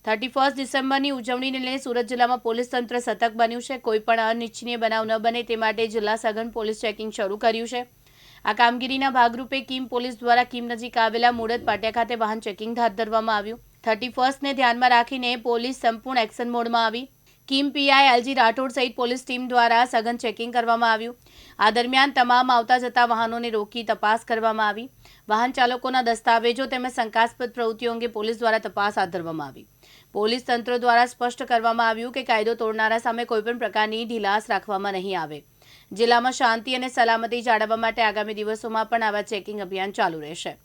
31 ડિસેમ્બરની ઉજવણીને લઈને સુરત જિલ્લામાં પોલીસ તંત્ર સતર્ક બન્યું છે। કોઈપણ અનિચ્છનીય બનાવ ન બને તે માટે જિલ્લા સઘન પોલીસ ચેકિંગ શરૂ કર્યું છે। આ કામગીરીના ભાગરૂપે કીમ પોલીસ દ્વારા કીમ નજીક આવેલા મુળદ પાટિયા ખાતે વાહન ચેકિંગ હાથ ધરવામાં આવ્યું। 31ને ધ્યાનમાં રાખીને પોલીસ સંપૂર્ણ એક્શન મોડમાં આવી। કીમ પીઆઈ એલજી રાઠોડ સહિત પોલીસ ટીમ દ્વારા સઘન ચેકિંગ કરવામાં આવ્યું। આ દરમિયાન તમામ આવતા જતા વાહનોને રોકી તપાસ કરવામાં આવી। વાહન ચાલકોના દસ્તાવેજો તેમજ શંકાસ્પદ પ્રવૃત્તિઓ અંગે પોલીસ દ્વારા તપાસ હાથ ધરવામાં આવી। પોલીસ તંત્ર દ્વારા સ્પષ્ટ કરવામાં આવ્યું કે કાયદો તોડનારા સામે કોઈપણ પ્રકારની ઢીલાસ રાખવામાં નહીં આવે। જિલ્લામાં શાંતિ અને સલામતી જાળવવા માટે આગામી દિવસોમાં પણ આવા ચેકિંગ અભિયાન ચાલુ રહેશે।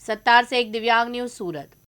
सत्तार से एक दिव्यांग न्यूज़ सूरत।